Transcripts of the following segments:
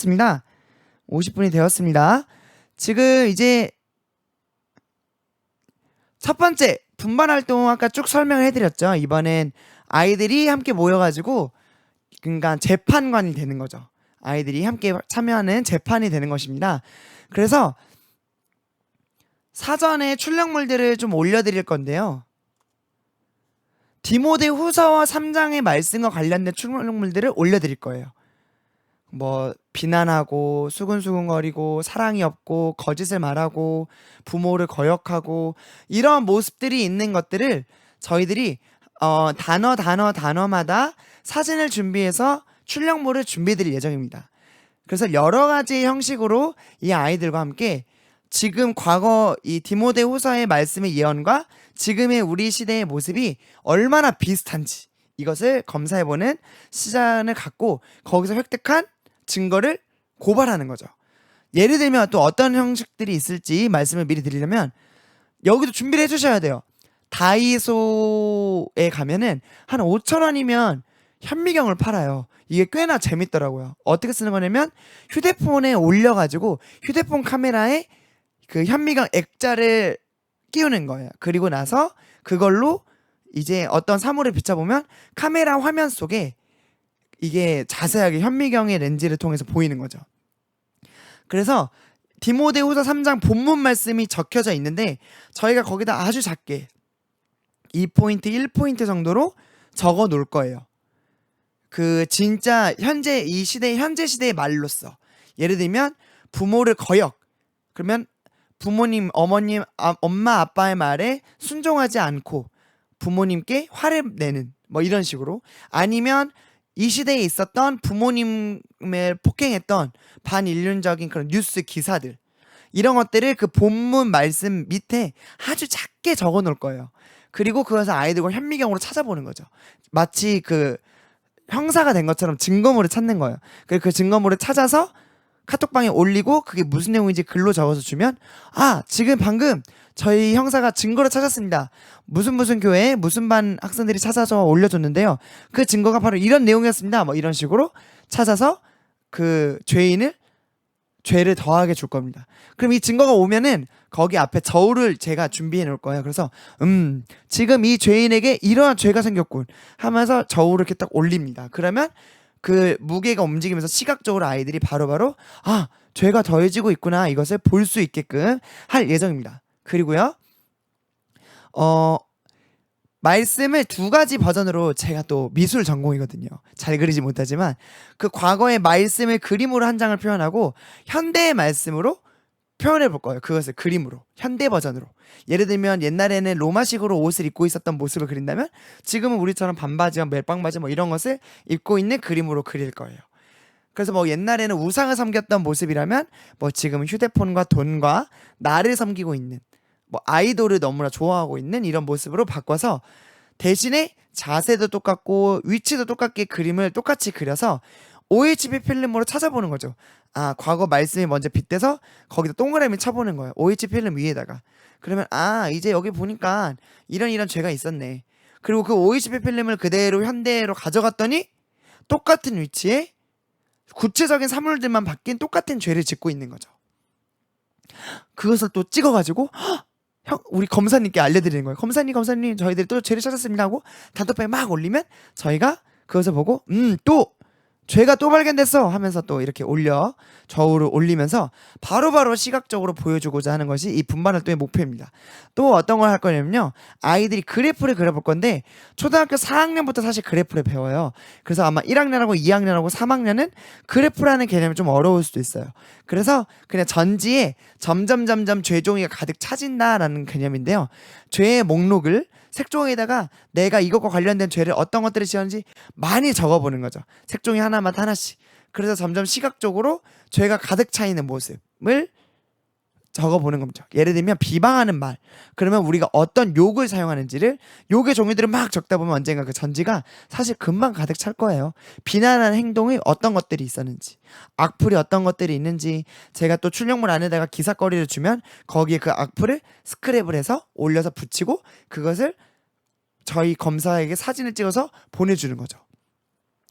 되었습니다. 50분이 되었습니다. 지금 이제 첫 번째 분반 활동 아까 쭉 설명을 해드렸죠. 이번엔 아이들이 함께 모여가지고 그러니까 재판관이 되는 거죠. 아이들이 함께 참여하는 재판이 되는 것입니다. 그래서 사전에 출력물들을 좀 올려드릴 건데요. 디모데 후서와 3장의 말씀과 관련된 출력물들을 올려드릴 거예요. 뭐 비난하고 수근수근거리고 사랑이 없고 거짓을 말하고 부모를 거역하고 이런 모습들이 있는 것들을 저희들이 단어마다 사진을 준비해서 출력물을 준비해드릴 예정입니다. 그래서 여러 가지 형식으로 이 아이들과 함께 지금 과거 이 디모데 후서의 말씀의 예언과 지금의 우리 시대의 모습이 얼마나 비슷한지 이것을 검사해보는 시간을 갖고 거기서 획득한 증거를 고발하는 거죠. 예를 들면 또 어떤 형식들이 있을지 말씀을 미리 드리려면 여기도 준비를 해주셔야 돼요. 다이소에 가면은 한 5,000원이면 현미경을 팔아요. 이게 꽤나 재밌더라고요. 어떻게 쓰는 거냐면 휴대폰에 올려가지고 휴대폰 카메라에 그 현미경 액자를 끼우는 거예요. 그리고 나서 그걸로 이제 어떤 사물을 비춰보면 카메라 화면 속에 이게 자세하게 현미경의 렌즈를 통해서 보이는 거죠. 그래서 디모데 후서 3장 본문 말씀이 적혀져 있는데 저희가 거기다 아주 작게 2포인트, 1포인트 정도로 적어 놓을 거예요. 그 진짜 현재 이 시대 현재 시대의 말로써 예를 들면 부모를 거역 그러면 부모님, 어머님, 엄마, 아빠의 말에 순종하지 않고 부모님께 화를 내는 뭐 이런 식으로 아니면 이 시대에 있었던 부모님을 폭행했던 반인륜적인 그런 뉴스 기사들 이런 것들을 그 본문 말씀 밑에 아주 작게 적어 놓을 거예요. 그리고 그것을 아이들과 현미경으로 찾아보는 거죠. 마치 그 형사가 된 것처럼 증거물을 찾는 거예요. 그리고 그 증거물을 찾아서 카톡방에 올리고 그게 무슨 내용인지 글로 적어서 주면 지금 방금 저희 형사가 증거를 찾았습니다. 무슨 교회에 무슨 반 학생들이 찾아서 올려줬는데요. 그 증거가 바로 이런 내용이었습니다. 뭐 이런 식으로 찾아서 그 죄인을 죄를 더하게 줄 겁니다. 그럼 이 증거가 오면은 거기 앞에 저울을 제가 준비해 놓을 거예요. 그래서 지금 이 죄인에게 이러한 죄가 생겼군 하면서 저울을 이렇게 딱 올립니다. 그러면 그 무게가 움직이면서 시각적으로 아이들이 바로바로 죄가 더해지고 있구나 이것을 볼 수 있게끔 할 예정입니다. 그리고요 말씀을 두 가지 버전으로 제가 또 미술 전공이거든요. 잘 그리지 못하지만 그 과거의 말씀을 그림으로 한 장을 표현하고 현대의 말씀으로 표현해 볼 거예요. 그것을 그림으로 현대 버전으로. 예를 들면 옛날에는 로마식으로 옷을 입고 있었던 모습을 그린다면 지금은 우리처럼 반바지와 멜빵바지 뭐 이런 것을 입고 있는 그림으로 그릴 거예요. 그래서 뭐 옛날에는 우상을 섬겼던 모습이라면 뭐 지금은 휴대폰과 돈과 나를 섬기고 있는 뭐 아이돌을 너무나 좋아하고 있는 이런 모습으로 바꿔서 대신에 자세도 똑같고 위치도 똑같게 그림을 똑같이 그려서 OHP 필름으로 찾아보는 거죠. 과거 말씀이 먼저 빗대서 거기다 동그라미 쳐보는 거예요. OHP 필름 위에다가. 그러면 이제 여기 보니까 이런 죄가 있었네. 그리고 그 OHP 필름을 그대로 현대로 가져갔더니 똑같은 위치에 구체적인 사물들만 바뀐 똑같은 죄를 짓고 있는 거죠. 그것을 또 찍어가지고 우리 검사님께 알려드리는 거예요. 검사님 저희들이 또 죄를 찾았습니다 하고 단톡방에 막 올리면 저희가 그것을 보고 또 죄가 또 발견됐어 하면서 또 이렇게 올려 저울을 올리면서 바로바로 시각적으로 보여주고자 하는 것이 이 분반 활동의 목표입니다. 또 어떤 걸 할 거냐면요. 아이들이 그래프를 그려볼 건데 초등학교 4학년부터 사실 그래프를 배워요. 그래서 아마 1학년하고 2학년하고 3학년은 그래프라는 개념이 좀 어려울 수도 있어요. 그래서 그냥 전지에 점점 죄종이가 가득 차진다라는 개념인데요. 죄의 목록을 색종이에다가 내가 이것과 관련된 죄를 어떤 것들을 지었는지 많이 적어보는 거죠. 색종이 하나마다 하나씩. 그래서 점점 시각적으로 죄가 가득 차 있는 모습을 적어보는 겁니다. 예를 들면 비방하는 말. 그러면 우리가 어떤 욕을 사용하는지를 욕의 종류들을 막 적다 보면 언젠가 그 전지가 사실 금방 가득 찰 거예요. 비난하는 행동이 어떤 것들이 있었는지 악플이 어떤 것들이 있는지 제가 또 출력물 안에다가 기사거리를 주면 거기에 그 악플을 스크랩을 해서 올려서 붙이고 그것을 저희 검사에게 사진을 찍어서 보내주는 거죠.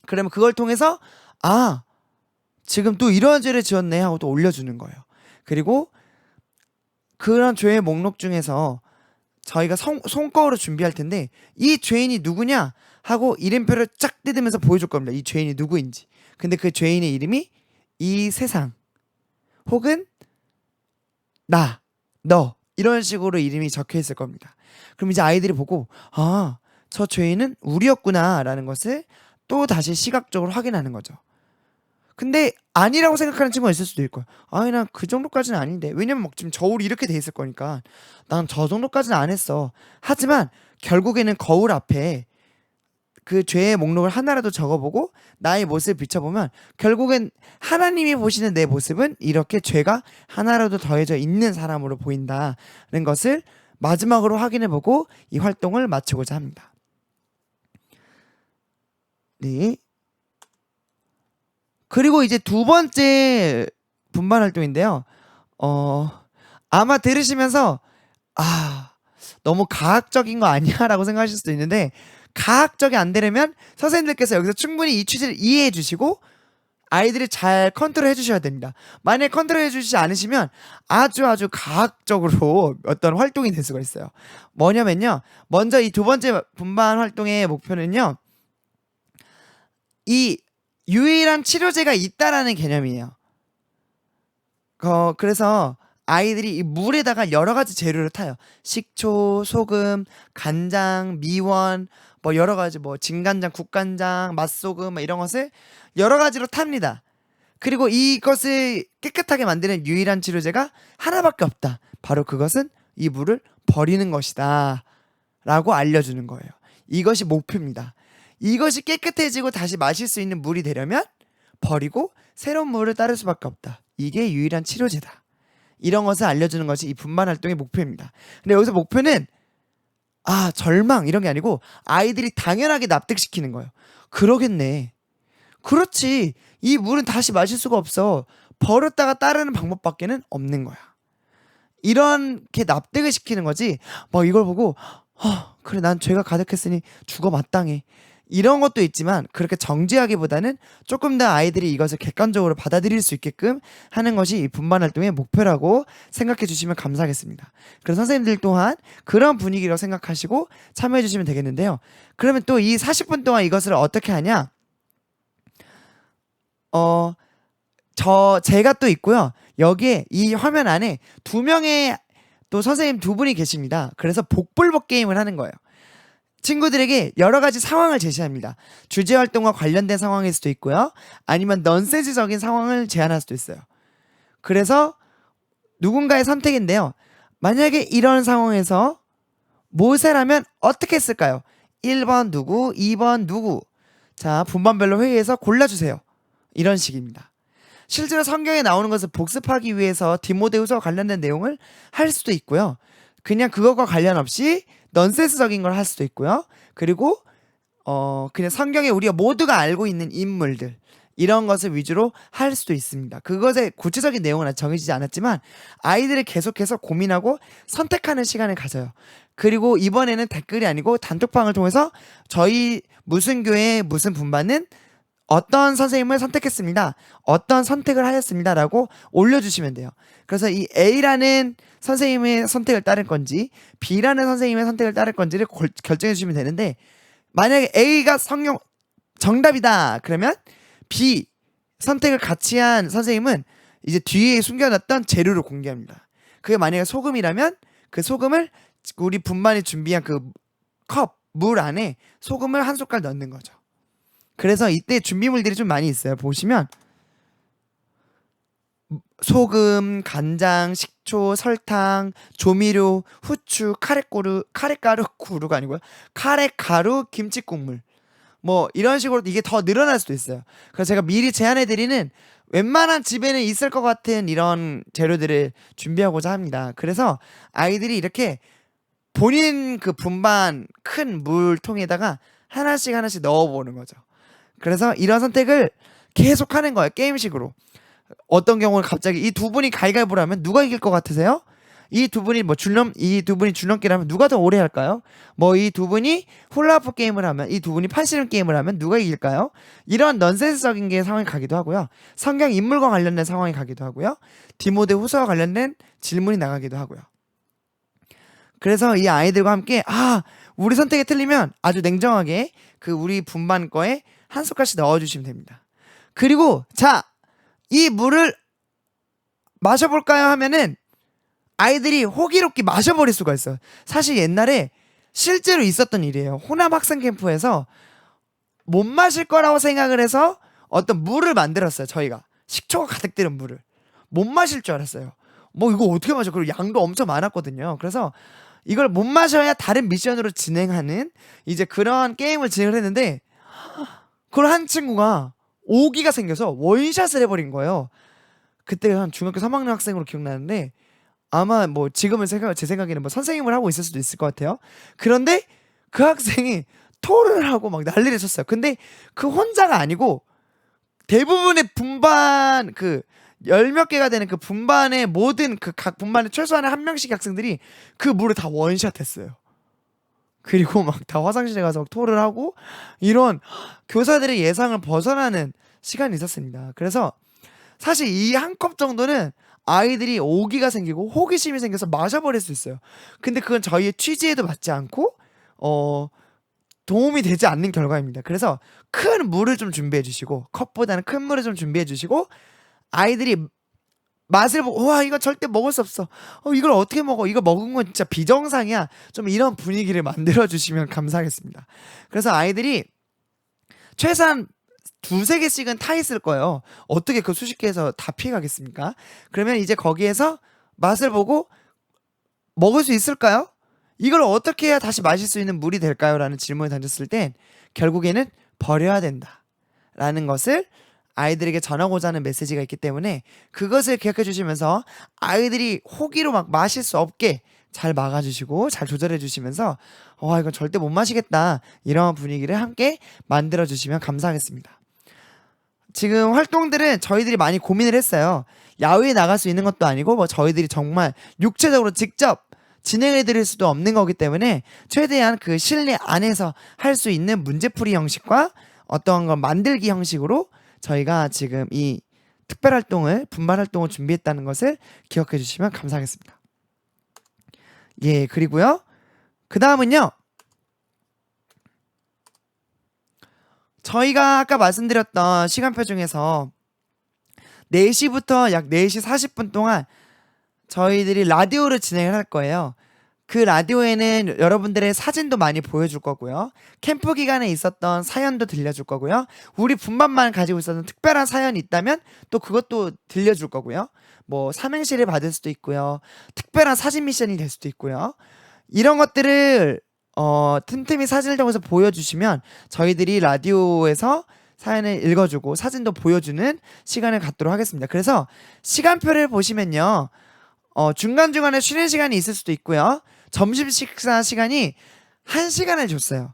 그러면 그걸 통해서 지금 또 이런 죄를 지었네 하고 또 올려주는 거예요. 그리고 그런 죄의 목록 중에서 저희가 손거울을 준비할 텐데 이 죄인이 누구냐 하고 이름표를 쫙 뜯으면서 보여줄 겁니다. 이 죄인이 누구인지. 근데 그 죄인의 이름이 이 세상 혹은 나, 너 이런 식으로 이름이 적혀 있을 겁니다. 그럼 이제 아이들이 보고 아, 저 죄인은 우리였구나 라는 것을 또 다시 시각적으로 확인하는 거죠. 근데 아니라고 생각하는 친구가 있을 수도 있고요. 아니 난 그 정도까지는 아닌데. 왜냐면 막 지금 저울이 이렇게 돼 있을 거니까 난 저 정도까지는 안 했어. 하지만 결국에는 거울 앞에 그 죄의 목록을 하나라도 적어보고 나의 모습을 비춰보면 결국엔 하나님이 보시는 내 모습은 이렇게 죄가 하나라도 더해져 있는 사람으로 보인다는 것을 마지막으로 확인해보고 이 활동을 마치고자 합니다. 네. 그리고 이제 두 번째 분반 활동인데요. 아마 들으시면서 너무 과학적인 거 아니야? 라고 생각하실 수도 있는데 과학적이 안 되려면 선생님들께서 여기서 충분히 이 취지를 이해해 주시고 아이들이 잘 컨트롤 해주셔야 됩니다. 만약에 컨트롤 해주시지 않으시면 아주 과학적으로 어떤 활동이 될 수가 있어요. 뭐냐면요. 먼저 이 두 번째 분반 활동의 목표는요. 이 유일한 치료제가 있다라는 개념이에요. 그래서 아이들이 이 물에다가 여러 가지 재료를 타요. 식초, 소금, 간장, 미원, 뭐 여러 가지 뭐 진간장, 국간장, 맛소금 이런 것을 여러 가지로 탑니다. 그리고 이것을 깨끗하게 만드는 유일한 치료제가 하나밖에 없다. 바로 그것은 이 물을 버리는 것이다. 라고 알려주는 거예요. 이것이 목표입니다. 이것이 깨끗해지고 다시 마실 수 있는 물이 되려면 버리고 새로운 물을 따를 수밖에 없다. 이게 유일한 치료제다. 이런 것을 알려주는 것이 이 분반 활동의 목표입니다. 근데 여기서 목표는 절망 이런 게 아니고 아이들이 당연하게 납득시키는 거예요. 그러겠네. 그렇지. 이 물은 다시 마실 수가 없어. 버렸다가 따르는 방법밖에는 없는 거야. 이렇게 납득을 시키는 거지. 막 이걸 보고 그래 난 죄가 가득했으니 죽어 마땅해. 이런 것도 있지만 그렇게 정지하기보다는 조금 더 아이들이 이것을 객관적으로 받아들일 수 있게끔 하는 것이 이 분반 활동의 목표라고 생각해 주시면 감사하겠습니다. 그래서 선생님들 또한 그런 분위기로 생각하시고 참여해 주시면 되겠는데요. 그러면 또 이 40분 동안 이것을 어떻게 하냐? 제가 또 있고요. 여기에 이 화면 안에 2명의 또 선생님 2분이 계십니다. 그래서 복불복 게임을 하는 거예요. 친구들에게 여러 가지 상황을 제시합니다. 주제 활동과 관련된 상황일 수도 있고요. 아니면 넌센스적인 상황을 제안할 수도 있어요. 그래서 누군가의 선택인데요. 만약에 이런 상황에서 모세라면 어떻게 했을까요? 1번 누구, 2번 누구. 자, 분반별로 회의해서 골라주세요. 이런 식입니다. 실제로 성경에 나오는 것을 복습하기 위해서 디모데후서와 관련된 내용을 할 수도 있고요. 그냥 그것과 관련 없이 넌센스적인 걸 할 수도 있고요. 그리고 그냥 성경에 우리가 모두가 알고 있는 인물들 이런 것을 위주로 할 수도 있습니다. 그것의 구체적인 내용은 아직 정해지지 않았지만 아이들이 계속해서 고민하고 선택하는 시간을 가져요. 그리고 이번에는 댓글이 아니고 단톡방을 통해서 저희 무슨 교회 무슨 분반은 어떤 선생님을 선택했습니다. 어떤 선택을 하였습니다. 라고 올려주시면 돼요. 그래서 이 A라는 선생님의 선택을 따를 건지 B라는 선생님의 선택을 따를 건지를 결정해 주시면 되는데 만약에 A가 성경 정답이다. 그러면 B 선택을 같이 한 선생님은 이제 뒤에 숨겨놨던 재료를 공개합니다. 그게 만약에 소금이라면 그 소금을 우리 분반이 준비한 그 컵, 물 안에 소금을 한 숟갈 넣는 거죠. 그래서 이때 준비물들이 좀 많이 있어요. 보시면 소금, 간장, 식초, 설탕, 조미료, 후추, 카레가루가 아니고요. 카레가루, 김치국물. 뭐 이런 식으로 이게 더 늘어날 수도 있어요. 그래서 제가 미리 제안해드리는 웬만한 집에는 있을 것 같은 이런 재료들을 준비하고자 합니다. 그래서 아이들이 이렇게 본인 그 분반 큰 물통에다가 하나씩 넣어보는 거죠. 그래서 이런 선택을 계속 하는 거예요. 게임식으로. 어떤 경우는 갑자기 이 2분이 가위바위보를 하면 누가 이길 것 같으세요? 이 두 분이 줄넘기를 하면 누가 더 오래 할까요? 뭐 이 두 분이 훌라후프 게임을 하면, 이 두 분이 팔씨름 게임을 하면 누가 이길까요? 이런 넌센스적인 게 상황이 가기도 하고요. 성경 인물과 관련된 상황이 가기도 하고요. 디모데 후서와 관련된 질문이 나가기도 하고요. 그래서 이 아이들과 함께 우리 선택이 틀리면 아주 냉정하게 그 우리 분반 거에 한 숟갈씩 넣어주시면 됩니다. 그리고 자, 이 물을 마셔볼까요 하면은 아이들이 호기롭게 마셔버릴 수가 있어요. 사실 옛날에 실제로 있었던 일이에요. 호남 학생 캠프에서 못 마실 거라고 생각을 해서 어떤 물을 만들었어요. 저희가 식초가 가득 들은 물을 못 마실 줄 알았어요. 뭐 이거 어떻게 마셔? 그리고 양도 엄청 많았거든요. 그래서 이걸 못 마셔야 다른 미션으로 진행하는 이제 그런 게임을 진행을 했는데, 그걸 한 친구가 오기가 생겨서 원샷을 해버린 거예요. 그때 한 중학교 3학년 학생으로 기억나는데, 아마 뭐 지금은 제 생각에는 뭐 선생님을 하고 있을 수도 있을 것 같아요. 그런데 그 학생이 토를 하고 막 난리를 쳤어요. 근데 그 혼자가 아니고 대부분의 분반 그 열 몇 개가 되는 그 분반의 모든 그 각 분반에 최소한 한 명씩 학생들이 그 물을 다 원샷했어요. 그리고 막 다 화장실에 가서 막 토를 하고, 이런 교사들의 예상을 벗어나는 시간이 있었습니다. 그래서 사실 이 한 컵 정도는 아이들이 오기가 생기고 호기심이 생겨서 마셔버릴 수 있어요. 근데 그건 저희의 취지에도 맞지 않고 도움이 되지 않는 결과입니다. 그래서 큰 물을 좀 준비해 주시고, 컵보다는 큰 물을 좀 준비해 주시고, 아이들이 맛을 보고 와 이거 절대 먹을 수 없어, 이걸 어떻게 먹어, 이거 먹은 건 진짜 비정상이야, 좀 이런 분위기를 만들어 주시면 감사하겠습니다. 그래서 아이들이 최소한 두세 개씩은 타 있을 거예요. 어떻게 그 수십 개에서 다 피해가겠습니까? 그러면 이제 거기에서 맛을 보고 먹을 수 있을까요? 이걸 어떻게 해야 다시 마실 수 있는 물이 될까요? 라는 질문을 던졌을 땐 결국에는 버려야 된다 라는 것을 아이들에게 전하고자 하는 메시지가 있기 때문에, 그것을 기억해 주시면서 아이들이 호기로 막 마실 수 없게 잘 막아주시고 잘 조절해 주시면서 이건 절대 못 마시겠다, 이런 분위기를 함께 만들어 주시면 감사하겠습니다. 지금 활동들은 저희들이 많이 고민을 했어요. 야외에 나갈 수 있는 것도 아니고 뭐 저희들이 정말 육체적으로 직접 진행해 드릴 수도 없는 거기 때문에 최대한 그 실내 안에서 할 수 있는 문제풀이 형식과 어떤 걸 만들기 형식으로 저희가 지금 이 특별 활동을, 분반 활동을 준비했다는 것을 기억해 주시면 감사하겠습니다. 예, 그리고요. 그 다음은요. 저희가 아까 말씀드렸던 시간표 중에서 4시부터 약 4시 40분 동안 저희들이 라디오를 진행을 할 거예요. 그 라디오에는 여러분들의 사진도 많이 보여줄 거고요. 캠프 기간에 있었던 사연도 들려줄 거고요. 우리 분반만 가지고 있었던 특별한 사연이 있다면 또 그것도 들려줄 거고요. 뭐 삼행시를 받을 수도 있고요. 특별한 사진 미션이 될 수도 있고요. 이런 것들을 틈틈이 사진을 통해서 보여주시면 저희들이 라디오에서 사연을 읽어주고 사진도 보여주는 시간을 갖도록 하겠습니다. 그래서 시간표를 보시면요. 중간중간에 쉬는 시간이 있을 수도 있고요. 점심 식사 시간이 1시간을 줬어요.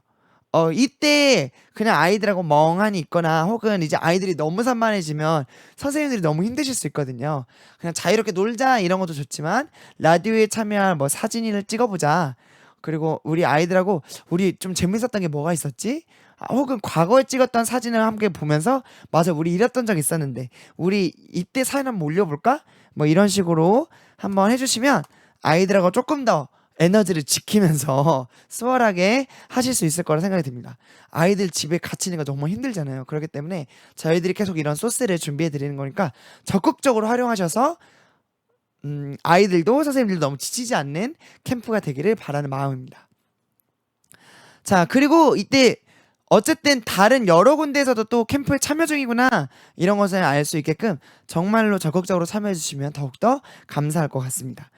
이때 그냥 아이들하고 멍하니 있거나 혹은 이제 아이들이 너무 산만해지면 선생님들이 너무 힘드실 수 있거든요. 그냥 자유롭게 놀자 이런 것도 좋지만 라디오에 참여할 뭐 사진을 찍어보자. 그리고 우리 아이들하고 우리 좀 재밌었던 게 뭐가 있었지? 혹은 과거에 찍었던 사진을 함께 보면서 맞아 우리 이랬던 적 있었는데 우리 이때 사연 한번 올려볼까? 뭐 이런 식으로 한번 해주시면 아이들하고 조금 더 에너지를 지키면서 수월하게 하실 수 있을 거라 생각이 듭니다. 아이들 집에 갇히는 거 너무 힘들잖아요. 그렇기 때문에 저희들이 계속 이런 소스를 준비해 드리는 거니까 적극적으로 활용하셔서 아이들도 선생님들도 너무 지치지 않는 캠프가 되기를 바라는 마음입니다. 자, 그리고 이때 어쨌든 다른 여러 군데에서도 또 캠프에 참여 중이구나 이런 것을 알 수 있게끔 정말로 적극적으로 참여해 주시면 더욱더 감사할 것 같습니다.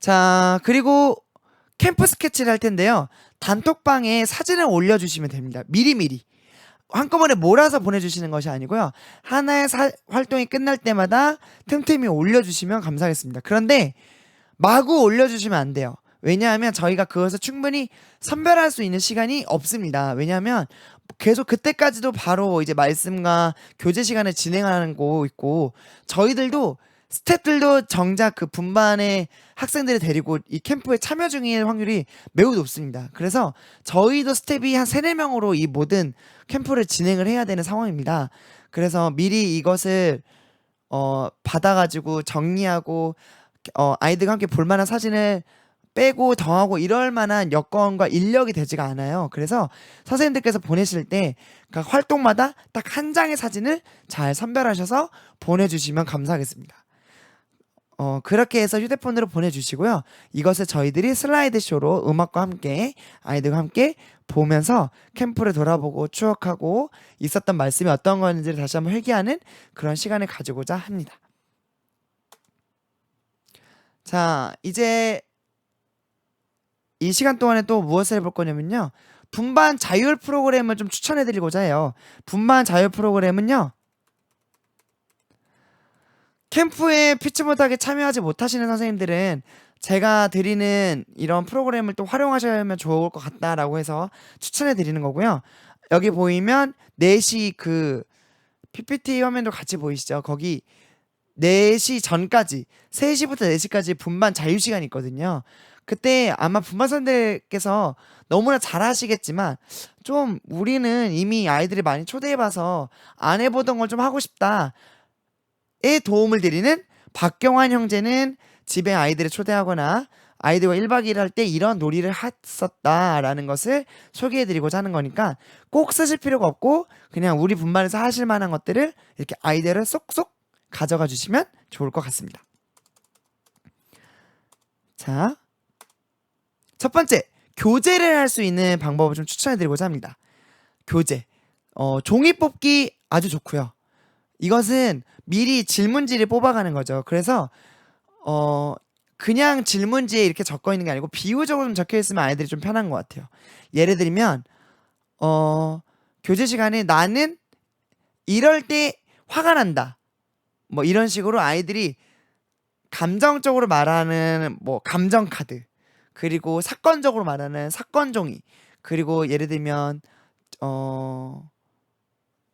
자, 그리고 캠프 스케치를 할 텐데요. 단톡방에 사진을 올려주시면 됩니다. 미리미리 한꺼번에 몰아서 보내주시는 것이 아니고요. 하나의 활동이 끝날 때마다 틈틈이 올려주시면 감사하겠습니다. 그런데 마구 올려주시면 안 돼요. 왜냐하면 저희가 그것을 충분히 선별할 수 있는 시간이 없습니다. 왜냐하면 계속 그때까지도 바로 이제 말씀과 교제 시간을 진행하는 거 있고 저희들도 스태프들도 정작 그 분반의 학생들을 데리고 이 캠프에 참여 중일 확률이 매우 높습니다. 그래서 저희도 스텝이 한 3-4명으로 이 모든 캠프를 진행을 해야 되는 상황입니다. 그래서 미리 이것을 받아가지고 정리하고 아이들과 함께 볼만한 사진을 빼고 더하고 이럴 만한 여건과 인력이 되지가 않아요. 그래서 선생님들께서 보내실 때 각 활동마다 딱 한 장의 사진을 잘 선별하셔서 보내주시면 감사하겠습니다. 그렇게 해서 휴대폰으로 보내주시고요. 이것을 저희들이 슬라이드 쇼로 음악과 함께 아이들과 함께 보면서 캠프를 돌아보고 추억하고 있었던 말씀이 어떤 거였는지를 다시 한번 회귀하는 그런 시간을 가지고자 합니다. 자, 이제 이 시간 동안에 또 무엇을 해볼 거냐면요. 분반 자율 프로그램을 좀 추천해드리고자 해요. 분반 자율 프로그램은요. 캠프에 피치 못하게 참여하지 못하시는 선생님들은 제가 드리는 이런 프로그램을 또 활용하시면 좋을 것 같다라고 해서 추천해 드리는 거고요. 여기 보이면 4시 그 PPT 화면도 같이 보이시죠? 거기 4시 전까지 3시부터 4시까지 분반 자유시간이 있거든요. 그때 아마 분반 선생님께서 너무나 잘 하시겠지만 좀 우리는 이미 아이들이 많이 초대해봐서 안 해보던 걸 좀 하고 싶다 에 도움을 드리는 박경환 형제는 집에 아이들을 초대하거나 아이들과 1박 2일 할 때 이런 놀이를 했었다라는 것을 소개해드리고자 하는 거니까 꼭 쓰실 필요가 없고 그냥 우리 분반에서 하실 만한 것들을 이렇게 아이디어를 쏙쏙 가져가 주시면 좋을 것 같습니다. 자, 첫 번째, 교재를 할 수 있는 방법을 좀 추천해드리고자 합니다. 교재, 종이 뽑기 아주 좋고요. 이것은 미리 질문지를 뽑아가는 거죠. 그래서 그냥 질문지에 이렇게 적혀 있는 게 아니고 비유적으로 좀 적혀 있으면 아이들이 좀 편한 것 같아요. 예를 들면 교재 시간에 나는 이럴 때 화가 난다. 뭐 이런 식으로 아이들이 감정적으로 말하는 뭐 감정 카드, 그리고 사건적으로 말하는 사건 종이, 그리고 예를 들면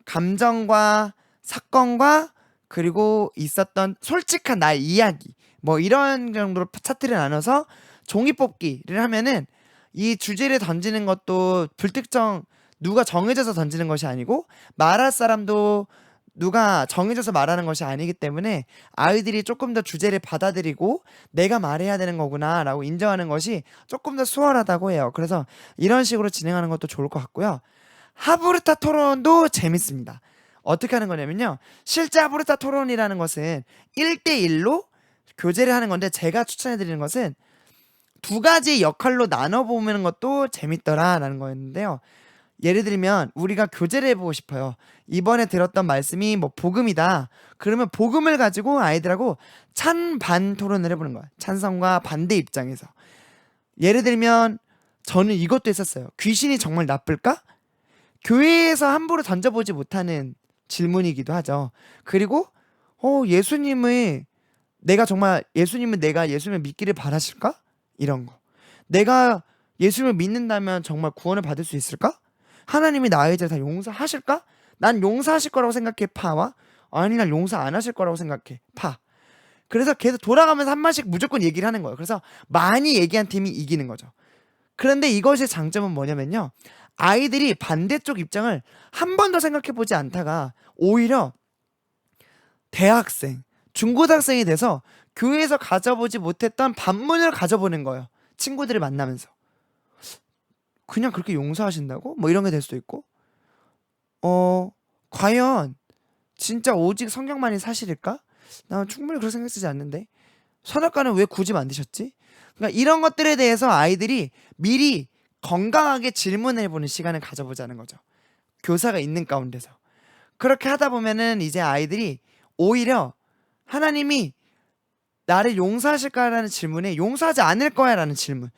감정과 사건과 그리고 있었던 솔직한 나의 이야기 뭐 이런 정도로 차트를 나눠서 종이 뽑기를 하면은 이 주제를 던지는 것도 불특정 누가 정해져서 던지는 것이 아니고 말할 사람도 누가 정해져서 말하는 것이 아니기 때문에 아이들이 조금 더 주제를 받아들이고 내가 말해야 되는 거구나 라고 인정하는 것이 조금 더 수월하다고 해요. 그래서 이런 식으로 진행하는 것도 좋을 것 같고요. 하브르타 토론도 재밌습니다. 어떻게 하는 거냐면요. 실제 하브르타 토론이라는 것은 1대1로 교재를 하는 건데 제가 추천해드리는 것은 2가지 역할로 나눠보는 것도 재밌더라라는 거였는데요. 예를 들면 우리가 교제를 해보고 싶어요. 이번에 들었던 말씀이 뭐 복음이다. 그러면 복음을 가지고 아이들하고 찬반 토론을 해보는 거야. 찬성과 반대 입장에서. 예를 들면 저는 이것도 했었어요. 귀신이 정말 나쁠까? 교회에서 함부로 던져보지 못하는 질문이기도 하죠. 그리고 예수님은 내가 예수님을 믿기를 바라실까? 이런 거. 내가 예수님을 믿는다면 정말 구원을 받을 수 있을까? 하나님이 나의 죄를 다 용서하실까? 난 용서하실 거라고 생각해, 파와. 아니, 난 용서 안 하실 거라고 생각해, 파. 그래서 계속 돌아가면서 한 번씩 무조건 얘기를 하는 거예요. 그래서 많이 얘기한 팀이 이기는 거죠. 그런데 이것의 장점은 뭐냐면요. 아이들이 반대쪽 입장을 한 번도 생각해 보지 않다가 오히려 대학생, 중고등학생이 돼서 교회에서 가져보지 못했던 반문을 가져보는 거예요. 친구들을 만나면서. 그냥 그렇게 용서하신다고? 뭐 이런 게 될 수도 있고. 과연 진짜 오직 성경만이 사실일까? 나 충분히 그렇게 생각 쓰지 않는데. 선악과는 왜 굳이 만드셨지? 그러니까 이런 것들에 대해서 아이들이 미리 건강하게 질문을 해보는 시간을 가져보자는 거죠. 교사가 있는 가운데서. 그렇게 하다 보면은 이제 아이들이 오히려 하나님이 나를 용서하실까라는 질문에 용서하지 않을 거야 라는 질문,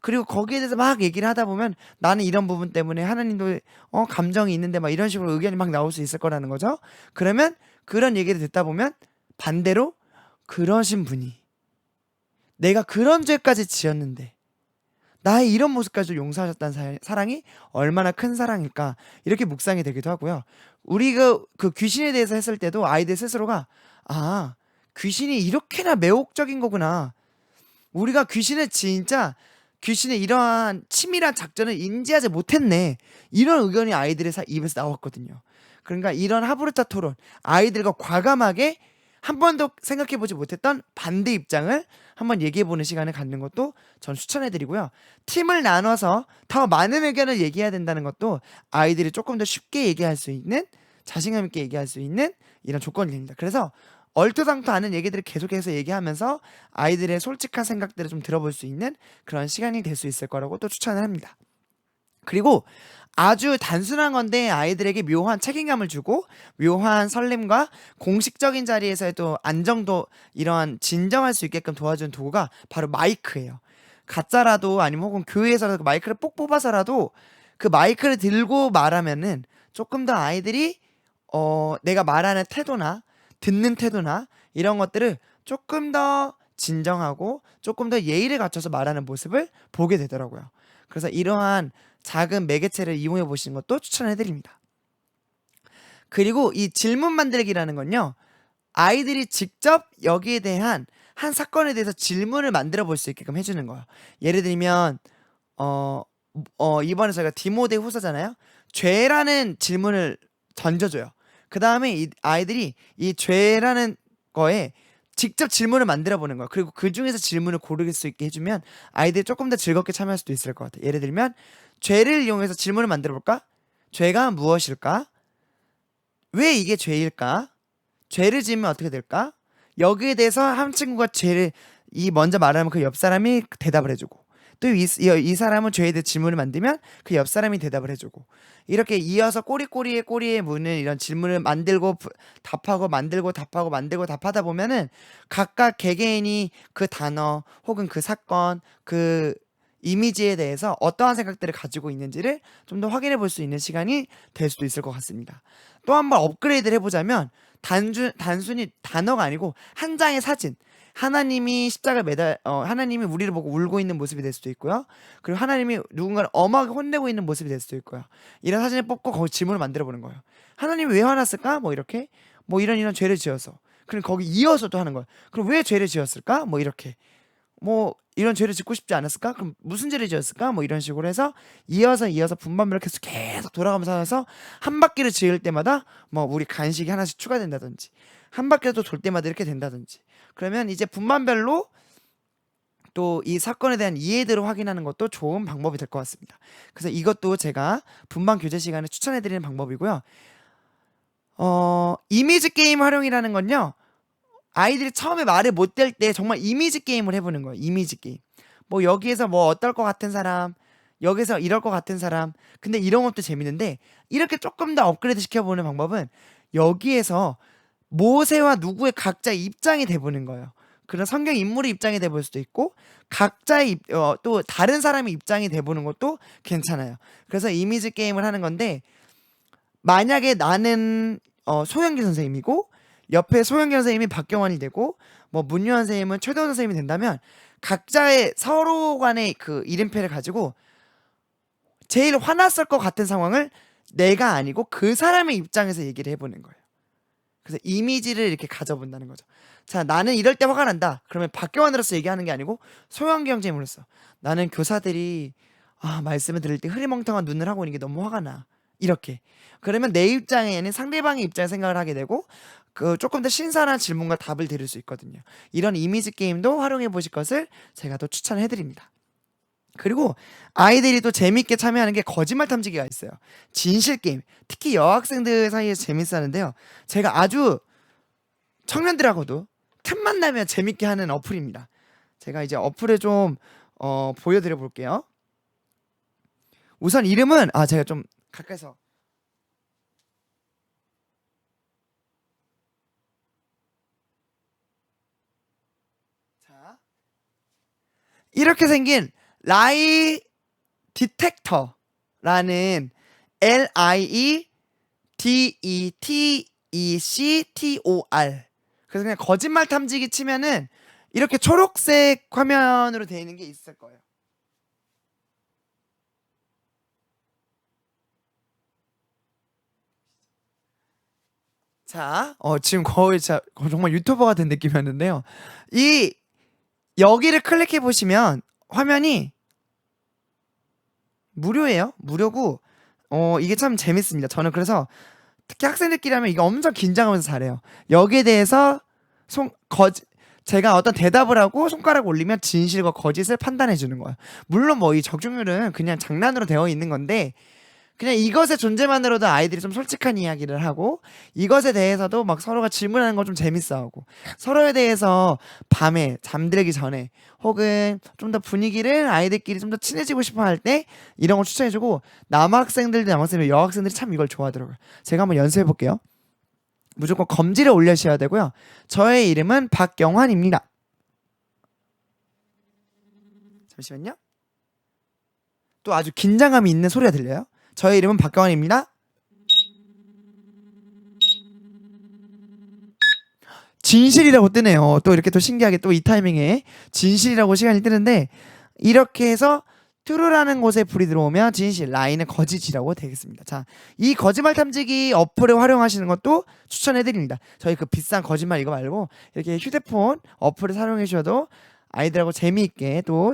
그리고 거기에 대해서 막 얘기를 하다 보면 나는 이런 부분 때문에 하나님도 감정이 있는데 막 이런 식으로 의견이 막 나올 수 있을 거라는 거죠. 그러면 그런 얘기를 듣다 보면 반대로 그러신 분이 내가 그런 죄까지 지었는데 나의 이런 모습까지 용서하셨다는 사랑이 얼마나 큰 사랑일까, 이렇게 묵상이 되기도 하고요. 우리가 그 귀신에 대해서 했을 때도 아이들 스스로가 귀신이 이렇게나 매혹적인 거구나. 우리가 귀신을 진짜 귀신의 이러한 치밀한 작전을 인지하지 못했네. 이런 의견이 아이들의 입에서 나왔거든요. 그러니까 이런 하부르타 토론, 아이들과 과감하게 한 번도 생각해보지 못했던 반대 입장을 한번 얘기해보는 시간을 갖는 것도 전 추천해드리고요. 팀을 나눠서 더 많은 의견을 얘기해야 된다는 것도 아이들이 조금 더 쉽게 얘기할 수 있는, 자신감 있게 얘기할 수 있는 이런 조건이 됩니다. 그래서 얼토당토 않은 얘기들을 계속해서 얘기하면서 아이들의 솔직한 생각들을 좀 들어볼 수 있는 그런 시간이 될 수 있을 거라고 또 추천을 합니다. 그리고 아주 단순한 건데 아이들에게 묘한 책임감을 주고 묘한 설렘과 공식적인 자리에서도 안정도 이러한 진정할 수 있게끔 도와주는 도구가 바로 마이크예요. 가짜라도 아니면 혹은 교회에서라도 마이크를 뽁 뽑아서라도 그 마이크를 들고 말하면은 조금 더 아이들이 내가 말하는 태도나 듣는 태도나 이런 것들을 조금 더 진정하고 조금 더 예의를 갖춰서 말하는 모습을 보게 되더라고요. 그래서 이러한 작은 매개체를 이용해 보시는 것도 추천해 드립니다. 그리고 이 질문 만들기라는 건요. 아이들이 직접 여기에 대한 한 사건에 대해서 질문을 만들어 볼 수 있게끔 해주는 거예요. 예를 들면 어, 이번에 저희가 디모데 후서잖아요. 죄라는 질문을 던져줘요. 그 다음에 이 아이들이 이 죄라는 거에 직접 질문을 만들어 보는 거예요. 그리고 그 중에서 질문을 고를 수 있게 해주면 아이들이 조금 더 즐겁게 참여할 수도 있을 것 같아요. 예를 들면 죄를 이용해서 질문을 만들어 볼까? 죄가 무엇일까? 왜 이게 죄일까? 죄를 지으면 어떻게 될까? 여기에 대해서 한 친구가 죄를 먼저 말하면 그 옆 사람이 대답을 해주고 또 이 사람은 죄에 대해 질문을 만들면 그 옆 사람이 대답을 해주고 이렇게 이어서 꼬리꼬리에 꼬리에 무는 이런 질문을 만들고 답하고 만들고 답하고 만들고 답하다 보면은 각각 개개인이 그 단어 혹은 그 사건 그 이미지에 대해서 어떠한 생각들을 가지고 있는지를 좀 더 확인해 볼 수 있는 시간이 될 수도 있을 것 같습니다. 또 한 번 업그레이드를 해보자면 단순히 단어가 아니고 한 장의 사진 하나님이 십자가 하나님이 우리를 보고 울고 있는 모습이 될 수도 있고요. 그리고 하나님이 누군가를 엄하게 혼내고 있는 모습이 될 수도 있고요. 이런 사진을 뽑고 거기 질문을 만들어 보는 거예요. 하나님이 왜 화났을까? 뭐 이렇게 뭐 이런 죄를 지어서 그럼 거기 이어서 또 하는 거예요. 그럼 왜 죄를 지었을까? 뭐 이렇게 뭐 이런 죄를 짓고 싶지 않았을까? 그럼 무슨 죄를 지었을까? 뭐 이런 식으로 해서 이어서 분반별로 계속 돌아가면서 해서 한 바퀴를 지을 때마다 뭐 우리 간식이 하나씩 추가된다든지 한 바퀴를 돌 때마다 이렇게 된다든지 그러면 이제 분반별로 또 이 사건에 대한 이해들을 확인하는 것도 좋은 방법이 될 것 같습니다. 그래서 이것도 제가 분반 교재 시간에 추천해드리는 방법이고요. 이미지 게임 활용이라는 건요. 아이들이 처음에 말을 못 댈 때 정말 이미지 게임을 해보는 거예요. 이미지 게임. 뭐 여기에서 뭐 어떨 것 같은 사람, 여기서 이럴 것 같은 사람. 근데 이런 것도 재밌는데 이렇게 조금 더 업그레이드 시켜보는 방법은 여기에서 모세와 누구의 각자의 입장이 돼보는 거예요. 그런 성경 인물의 입장이 돼볼 수도 있고 각자의 또 다른 사람의 입장이 돼보는 것도 괜찮아요. 그래서 이미지 게임을 하는 건데 만약에 나는 소영기 선생님이고 옆에 소영기 선생님이 박경환이 되고 뭐 문유한 선생님은 최도원 선생님이 된다면 각자의 서로 간의 그 이름표를 가지고 제일 화났을 것 같은 상황을 내가 아니고 그 사람의 입장에서 얘기를 해보는 거예요. 그래서 이미지를 이렇게 가져본다는 거죠. 자, 나는 이럴 때 화가 난다. 그러면 박경환으로서 얘기하는 게 아니고 소영기 형제님으로서 나는 교사들이 말씀을 들을 때 흐리멍텅한 눈을 하고 있는 게 너무 화가 나. 이렇게. 그러면 내 입장에 아닌 상대방의 입장에 생각을 하게 되고 그 조금 더 신선한 질문과 답을 들을 수 있거든요. 이런 이미지 게임도 활용해 보실 것을 제가 또 추천해 드립니다. 그리고 아이들이 또 재밌게 참여하는 게 거짓말 탐지기가 있어요. 진실 게임. 특히 여학생들 사이에서 재밌어 하는데요. 제가 아주 청년들하고도 틈만 나면 재밌게 하는 어플입니다. 제가 이제 어플을 좀 보여드려 볼게요. 우선 이름은 제가 좀 가까이서 자 이렇게 생긴 라이 디텍터라는 LIEDETECTOR 그래서 그냥 거짓말 탐지기 치면은 이렇게 초록색 화면으로 되어 있는 게 있을 거예요. 자, 지금 거의 정말 유튜버 같은 느낌이었는데요. 이 여기를 클릭해 보시면 화면이 무료예요. 무료고 이게 참 재밌습니다. 저는 그래서 특히 학생들끼리 하면 이거 엄청 긴장하면서 잘해요. 여기에 대해서 제가 어떤 대답을 하고 손가락 올리면 진실과 거짓을 판단해 주는 거예요. 물론 뭐 이 적중률은 그냥 장난으로 되어 있는 건데 그냥 이것의 존재만으로도 아이들이 좀 솔직한 이야기를 하고 이것에 대해서도 막 서로가 질문하는 거 좀 재밌어하고 서로에 대해서 밤에 잠들기 전에 혹은 좀 더 분위기를 아이들끼리 좀 더 친해지고 싶어 할 때 이런 거 추천해주고 남학생들도 남학생들 여학생들이 참 이걸 좋아하더라고요. 제가 한번 연습해 볼게요. 무조건 검지를 올려주셔야 되고요. 저의 이름은 박영환입니다. 잠시만요. 또 아주 긴장감이 있는 소리가 들려요. 저의 이름은 박경환입니다. 진실이라고 뜨네요. 또 이렇게 또 신기하게 또 이 타이밍에 진실이라고 시간이 뜨는데 이렇게 해서 트루라는 곳에 불이 들어오면 진실, 라인은 거짓이라고 되겠습니다. 자, 이 거짓말 탐지기 어플을 활용하시는 것도 추천해드립니다. 저희 그 비싼 거짓말 이거 말고 이렇게 휴대폰 어플을 사용해 주셔도 아이들하고 재미있게 또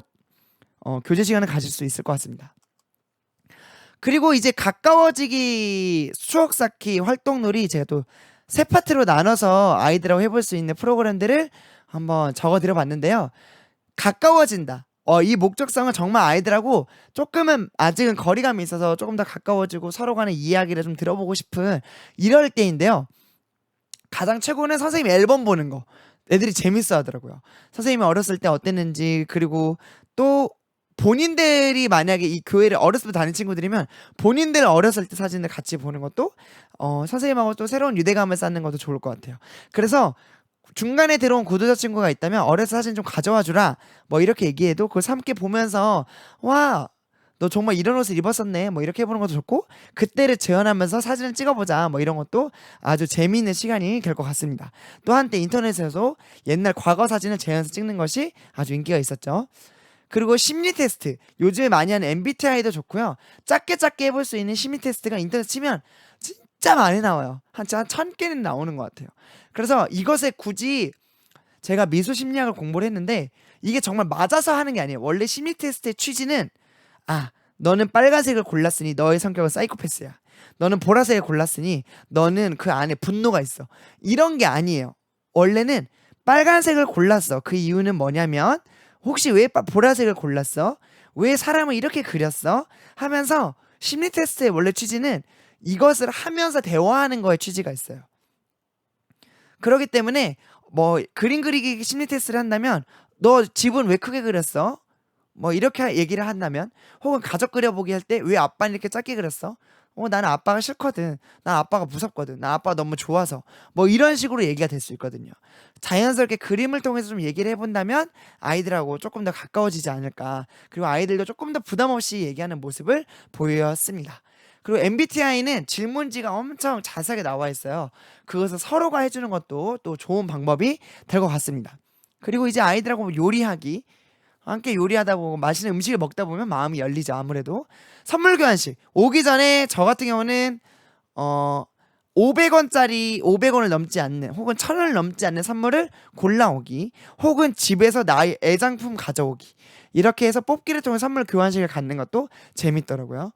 교제 시간을 가질 수 있을 것 같습니다. 그리고 이제 가까워지기 추억 쌓기 활동놀이 제가 또 세 파트로 나눠서 아이들하고 해볼 수 있는 프로그램들을 한번 적어드려 봤는데요. 가까워진다. 이 목적성은 정말 아이들하고 조금은 아직은 거리감이 있어서 조금 더 가까워지고 서로 간의 이야기를 좀 들어보고 싶은 이럴 때인데요. 가장 최고는 선생님 앨범 보는 거. 애들이 재밌어 하더라고요. 선생님이 어렸을 때 어땠는지 그리고 또 본인들이 만약에 이 교회를 어렸을 때 다닌 친구들이면 본인들 어렸을 때 사진을 같이 보는 것도 선생님하고 또 새로운 유대감을 쌓는 것도 좋을 것 같아요. 그래서 중간에 들어온 구독자 친구가 있다면 어렸을 때 사진 좀 가져와 주라 뭐 이렇게 얘기해도 그걸 함께 보면서 와 너 정말 이런 옷을 입었었네 뭐 이렇게 해보는 것도 좋고 그때를 재현하면서 사진을 찍어보자 뭐 이런 것도 아주 재미있는 시간이 될 것 같습니다. 또 한때 인터넷에서 옛날 과거 사진을 재현해서 찍는 것이 아주 인기가 있었죠. 그리고 심리 테스트 요즘에 많이 하는 MBTI도 좋고요. 짧게 해볼 수 있는 심리 테스트가 인터넷 치면 진짜 많이 나와요. 한 1000개는 나오는 것 같아요. 그래서 이것에 굳이 제가 미술 심리학을 공부를 했는데 이게 정말 맞아서 하는 게 아니에요. 원래 심리 테스트의 취지는 너는 빨간색을 골랐으니 너의 성격은 사이코패스야. 너는 보라색을 골랐으니 너는 그 안에 분노가 있어. 이런 게 아니에요. 원래는 빨간색을 골랐어. 그 이유는 뭐냐면 혹시 왜 보라색을 골랐어? 왜 사람을 이렇게 그렸어? 하면서 심리 테스트의 원래 취지는 이것을 하면서 대화하는 거에 취지가 있어요. 그렇기 때문에 뭐 그림 그리기 심리 테스트를 한다면 너 집은 왜 크게 그렸어? 뭐 이렇게 얘기를 한다면 혹은 가족 그려보기 할 때 왜 아빠는 이렇게 작게 그렸어? 나는 아빠가 싫거든. 난 아빠가 무섭거든. 난 아빠가 너무 좋아서. 뭐 이런 식으로 얘기가 될 수 있거든요. 자연스럽게 그림을 통해서 좀 얘기를 해본다면 아이들하고 조금 더 가까워지지 않을까. 그리고 아이들도 조금 더 부담 없이 얘기하는 모습을 보였습니다. 그리고 MBTI는 질문지가 엄청 자세하게 나와 있어요. 그것을 서로가 해주는 것도 또 좋은 방법이 될 것 같습니다. 그리고 이제 아이들하고 요리하기. 함께 요리하다 보고 맛있는 음식을 먹다 보면 마음이 열리죠. 아무래도 선물 교환식 오기 전에 저 같은 경우는 500원짜리 500원을 넘지 않는 혹은 1000원을 넘지 않는 선물을 골라오기 혹은 집에서 나의 애장품 가져오기 이렇게 해서 뽑기를 통해 선물 교환식을 갖는 것도 재밌더라고요.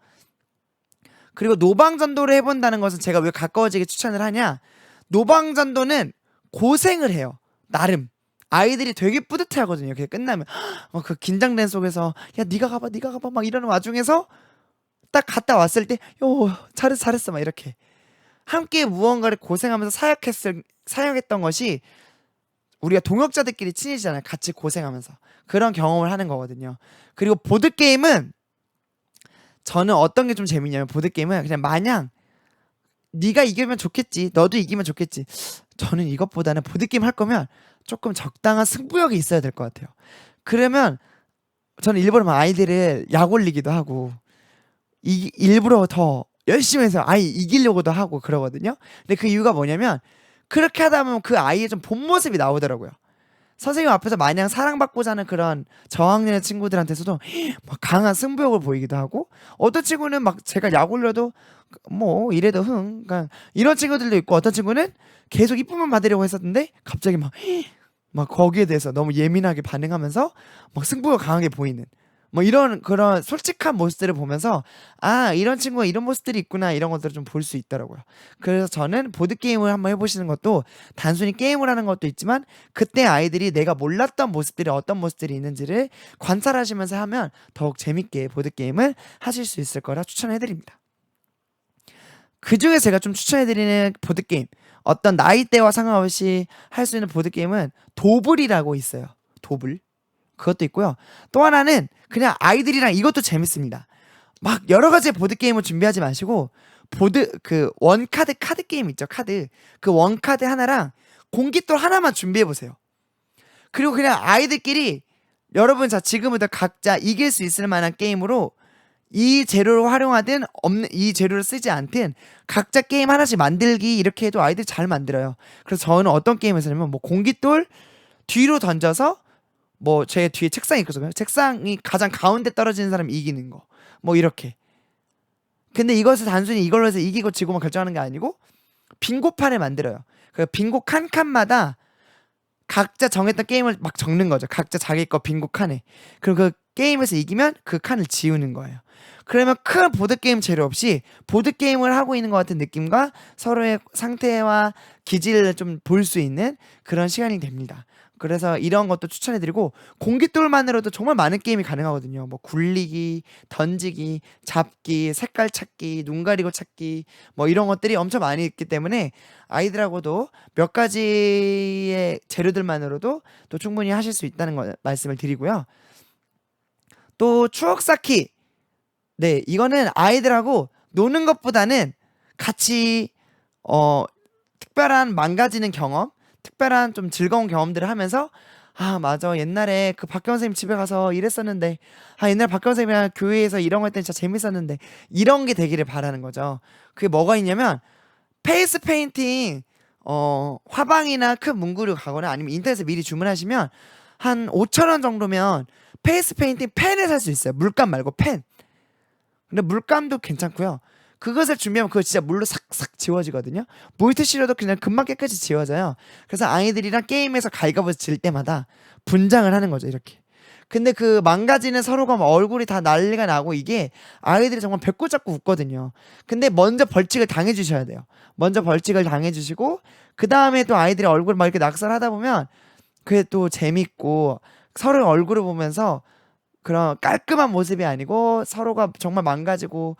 그리고 노방전도를 해본다는 것은 제가 왜 가까워지게 추천을 하냐, 노방전도는 고생을 해요. 나름 아이들이 되게 뿌듯해하거든요. 이렇게 끝나면 그 긴장된 속에서 야 네가 가봐 막 이러는 와중에서 딱 갔다 왔을 때 잘했어 막 이렇게 함께 무언가를 고생하면서 사역했던 것이 우리가 동역자들끼리 친해지잖아요. 같이 고생하면서 그런 경험을 하는 거거든요. 그리고 보드게임은 저는 어떤 게 좀 재밌냐면 보드게임은 그냥 마냥 네가 이기면 좋겠지 너도 이기면 좋겠지, 저는 이것보다는 보드게임 할 거면 조금 적당한 승부욕이 있어야 될 것 같아요. 그러면 저는 일부러 막 아이들을 약 올리기도 하고 일부러 더 열심히 해서 아이 이기려고도 하고 그러거든요. 근데 그 이유가 뭐냐면 그렇게 하다 보면 그 아이의 좀 본 모습이 나오더라고요. 선생님 앞에서 마냥 사랑받고자 하는 그런 저학년의 친구들한테서도 막 강한 승부욕을 보이기도 하고, 어떤 친구는 막 제가 약 올려도 뭐 이래도 그러니까 이런 친구들도 있고, 어떤 친구는 계속 이쁨만 받으려고 했었는데 갑자기 막 거기에 대해서 너무 예민하게 반응하면서 막 승부가 강하게 보이는, 뭐 이런 그런 솔직한 모습들을 보면서 아, 이런 친구가 이런 모습들이 있구나, 이런 것들을 좀 볼 수 있더라고요. 그래서 저는 보드 게임을 한번 해보시는 것도, 단순히 게임을 하는 것도 있지만 그때 아이들이 내가 몰랐던 모습들이 어떤 모습들이 있는지를 관찰하시면서 하면 더욱 재밌게 보드 게임을 하실 수 있을 거라 추천해드립니다. 그 중에 제가 좀 추천해드리는 보드 게임, 어떤 나이대와 상관없이 할 수 있는 보드 게임은 도블이라고 있어요. 도블. 그것도 있고요. 또 하나는 그냥 아이들이랑, 이것도 재밌습니다. 막 여러 가지 보드 게임을 준비하지 마시고, 보드 그 원카드 카드 게임 있죠. 카드. 그 원카드 하나랑 공깃돌 하나만 준비해 보세요. 그리고 그냥 아이들끼리, 여러분 자 지금부터 각자 이길 수 있을 만한 게임으로, 이 재료를 활용하든 없는 이 재료를 쓰지 않든 각자 게임 하나씩 만들기, 이렇게 해도 아이들이 잘 만들어요. 그래서 저는 어떤 게임을 쓰냐면, 뭐 공깃돌 뒤로 던져서, 뭐 제 뒤에 책상이 있거든요. 책상이 가장 가운데 떨어지는 사람이 이기는 거. 뭐 이렇게. 근데 이것을 단순히 이걸로 해서 이기고 지고만 결정하는 게 아니고 빙고판을 만들어요. 그 빙고 칸칸마다 각자 정했던 게임을 막 적는 거죠. 각자 자기 거 빙고 칸에. 그리고 그 게임에서 이기면 그 칸을 지우는 거예요. 그러면 큰 보드게임 재료 없이 보드게임을 하고 있는 것 같은 느낌과 서로의 상태와 기질을 좀 볼 수 있는 그런 시간이 됩니다. 그래서 이런 것도 추천해드리고, 공깃돌만으로도 정말 많은 게임이 가능하거든요. 뭐 굴리기, 던지기, 잡기, 색깔 찾기, 눈 가리고 찾기, 뭐 이런 것들이 엄청 많이 있기 때문에 아이들하고도 몇 가지의 재료들만으로도 또 충분히 하실 수 있다는 거 말씀을 드리고요. 또 추억 쌓기. 네, 이거는 아이들하고 노는 것보다는 같이 어 특별한 망가지는 경험, 특별한 좀 즐거운 경험들을 하면서, 아, 맞아, 옛날에 그 박경 선생님 집에 가서 이랬었는데, 아, 옛날 박경 선생님이랑 교회에서 이런 거 할 때 진짜 재밌었는데, 이런 게 되기를 바라는 거죠. 그게 뭐가 있냐면, 페이스 페인팅, 화방이나 큰 문구류 가거나 아니면 인터넷에 미리 주문하시면 한 5천 원 정도면 페이스 페인팅 펜을 살 수 있어요. 물감 말고 펜. 근데 물감도 괜찮고요. 그것을 준비하면 그거 진짜 물로 싹싹 지워지거든요. 물티슈로도 그냥 금방 깨끗이 지워져요. 그래서 아이들이랑 게임에서 가위바위보 질 때마다 분장을 하는 거죠, 이렇게. 근데 그 망가지는 서로가 막 얼굴이 다 난리가 나고, 이게 아이들이 정말 배꼽 잡고 웃거든요. 근데 먼저 벌칙을 당해주셔야 돼요. 먼저 벌칙을 당해주시고, 그 다음에 또 아이들이 얼굴 막 이렇게 낙설하다 보면 그게 또 재밌고, 서로 얼굴을 보면서 그런 깔끔한 모습이 아니고 서로가 정말 망가지고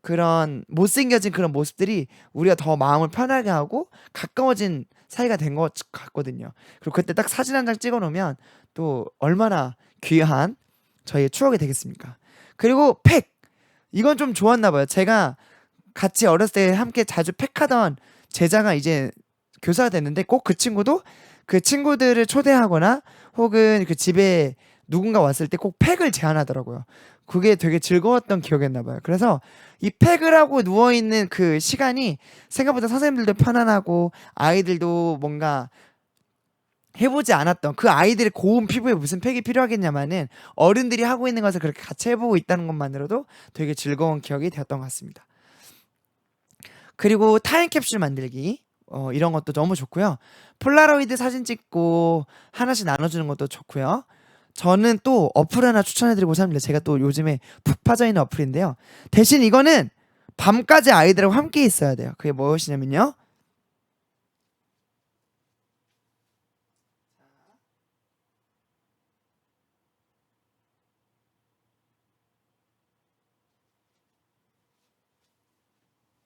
그런 못생겨진 그런 모습들이 우리가 더 마음을 편하게 하고 가까워진 사이가 된 것 같거든요. 그리고 그때 딱 사진 한 장 찍어 놓으면 또 얼마나 귀한 저희의 추억이 되겠습니까? 그리고 팩! 이건 좀 좋았나 봐요. 제가 같이 어렸을 때 함께 자주 팩하던 제자가 이제 교사가 됐는데, 꼭 그 친구도 그 친구들을 초대하거나 혹은 그 집에 누군가 왔을 때 꼭 팩을 제안하더라고요. 그게 되게 즐거웠던 기억이었나 봐요. 그래서 이 팩을 하고 누워있는 그 시간이 생각보다 선생님들도 편안하고 아이들도 뭔가 해보지 않았던, 그 아이들의 고운 피부에 무슨 팩이 필요하겠냐마는 어른들이 하고 있는 것을 그렇게 같이 해보고 있다는 것만으로도 되게 즐거운 기억이 되었던 것 같습니다. 그리고 타임캡슐 만들기, 이런 것도 너무 좋고요. 폴라로이드 사진 찍고 하나씩 나눠주는 것도 좋고요. 저는 또 어플 하나 추천해드리고 싶습니다. 제가 또 요즘에 푹 빠져있는 어플인데요. 대신 이거는 밤까지 아이들하고 함께 있어야 돼요. 그게 무엇이냐면요,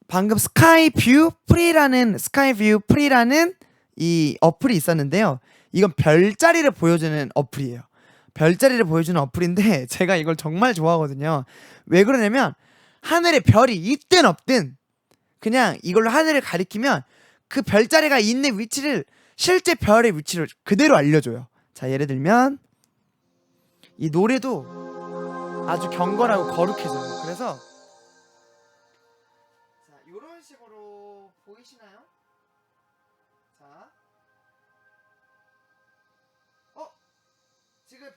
방금 스카이뷰 프리라는 이 어플이 있었는데요. 이건 별자리를 보여주는 어플이에요. 별자리를 보여주는 어플인데 제가 이걸 정말 좋아하거든요. 왜 그러냐면, 하늘에 별이 있든 없든 그냥 이걸로 하늘을 가리키면 그 별자리가 있는 위치를, 실제 별의 위치를 그대로 알려줘요. 자, 예를 들면 이 노래도 아주 경건하고 거룩해져요. 그래서 자, 이런 식으로 보이시나요? 자,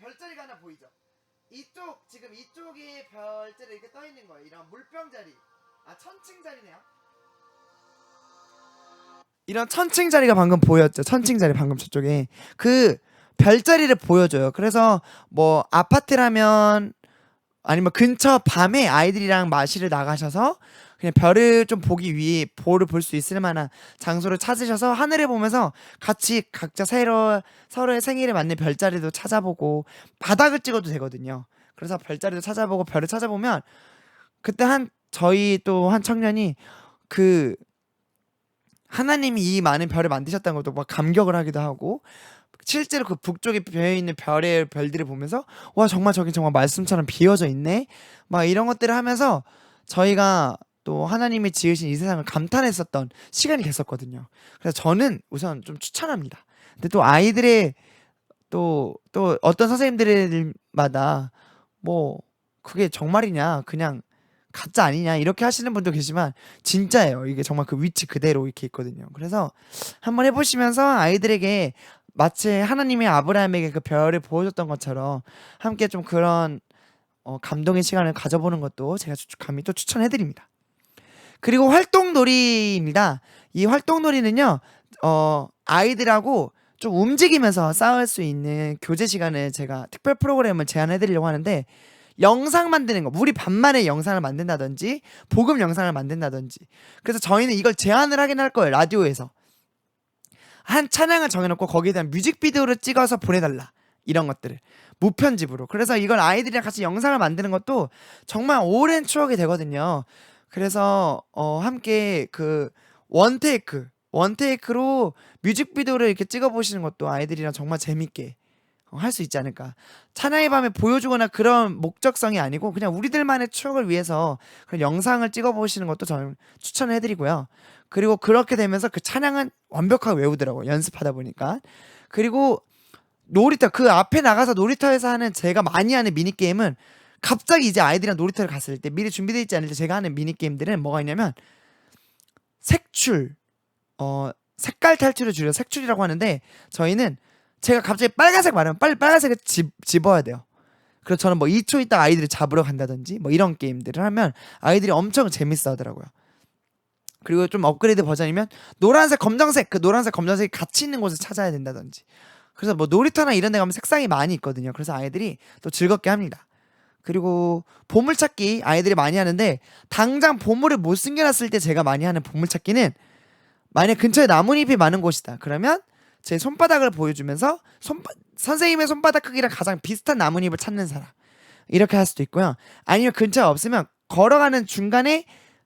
별자리가 하나 보이죠? 이쪽 지금 이쪽에 별자리 이렇게 떠 있는 거예요. 이런 물병 자리. 천칭 자리네요. 이런 천칭 자리가 방금 보였죠. 천칭 자리 방금 저쪽에 그 별자리를 보여줘요. 그래서 뭐 아파트라면 아니면 근처 밤에 아이들이랑 마시러 나가셔서 그냥 별을 좀 보기 위해 볼을 볼 수 있을 만한 장소를 찾으셔서 하늘을 보면서 같이 각자 서로의 생일에 맞는 별자리도 찾아보고 바닥을 찍어도 되거든요. 그래서 별자리도 찾아보고 별을 찾아보면 그때 저희 또 한 청년이 그 하나님이 이 많은 별을 만드셨다는 것도 막 감격을 하기도 하고 실제로 그 북쪽에 비어있는 별들을 보면서 와 정말 저기 정말 말씀처럼 비어져 있네 막 이런 것들을 하면서 저희가 또 하나님이 지으신 이 세상을 감탄했었던 시간이 됐었거든요. 그래서 저는 우선 좀 추천합니다. 근데 또 아이들의 또 어떤 선생님들마다 뭐 그게 정말이냐 그냥 가짜 아니냐 이렇게 하시는 분도 계시지만 진짜예요. 이게 정말 그 위치 그대로 이렇게 있거든요. 그래서 한번 해보시면서 아이들에게 마치 하나님이 아브라함에게 그 별을 보여줬던 것처럼 함께 좀 그런 감동의 시간을 가져보는 것도 제가 감히 또 추천해드립니다. 그리고 활동놀이입니다. 이 활동놀이는요, 아이들하고 좀 움직이면서 싸울 수 있는 교재 시간을 제가 특별 프로그램을 제안해드리려고 하는데, 영상 만드는 거, 우리 반만의 영상을 만든다든지, 복음 영상을 만든다든지. 그래서 저희는 이걸 제안을 하긴 할 거예요, 라디오에서. 한 찬양을 정해놓고 거기에 대한 뮤직비디오를 찍어서 보내달라. 이런 것들을. 무편집으로. 그래서 이걸 아이들이랑 같이 영상을 만드는 것도 정말 오랜 추억이 되거든요. 그래서 함께 그 원테이크로 뮤직비디오를 이렇게 찍어보시는 것도 아이들이랑 정말 재밌게 할 수 있지 않을까. 찬양의 밤에 보여주거나 그런 목적성이 아니고 그냥 우리들만의 추억을 위해서 그런 영상을 찍어보시는 것도 저는 추천해드리고요. 그리고 그렇게 되면서 그 찬양은 완벽하게 외우더라고요. 연습하다 보니까. 그리고 놀이터, 그 앞에 나가서 놀이터에서 하는 제가 많이 하는 미니게임은 갑자기 이제 아이들이랑 놀이터를 갔을 때 미리 준비되어 있지 않을 때 제가 하는 미니게임들은 뭐가 있냐면 색출, 색깔 탈출을 줄여 색출이라고 하는데 저희는 제가 갑자기 빨간색 말하면 빨리 빨간색을 집어야 돼요. 그래서 저는 뭐 2초 있다 아이들을 잡으러 간다든지 뭐 이런 게임들을 하면 아이들이 엄청 재밌어 하더라고요. 그리고 좀 업그레이드 버전이면 노란색, 검정색, 그 노란색, 검정색이 같이 있는 곳을 찾아야 된다든지. 그래서 뭐 놀이터나 이런 데 가면 색상이 많이 있거든요. 그래서 아이들이 또 즐겁게 합니다. 그리고 보물찾기 아이들이 많이 하는데 당장 보물을 못 숨겨놨을 때 제가 많이 하는 보물찾기는 만약 근처에 나뭇잎이 많은 곳이다. 그러면 제 손바닥을 보여주면서 선생님의 손바닥 크기랑 가장 비슷한 나뭇잎을 찾는 사람. 이렇게 할 수도 있고요. 아니면 근처에 없으면 걸어가는 중간에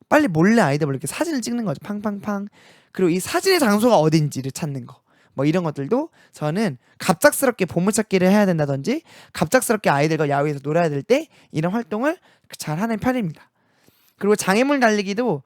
빨리 몰래 아이들 이렇게 사진을 찍는 거죠. 팡팡팡. 그리고 이 사진의 장소가 어딘지를 찾는 거. 뭐 이런 것들도 저는 갑작스럽게 보물찾기를 해야 된다든지 갑작스럽게 아이들과 야외에서 놀아야 될 때 이런 활동을 잘 하는 편입니다. 그리고 장애물 달리기도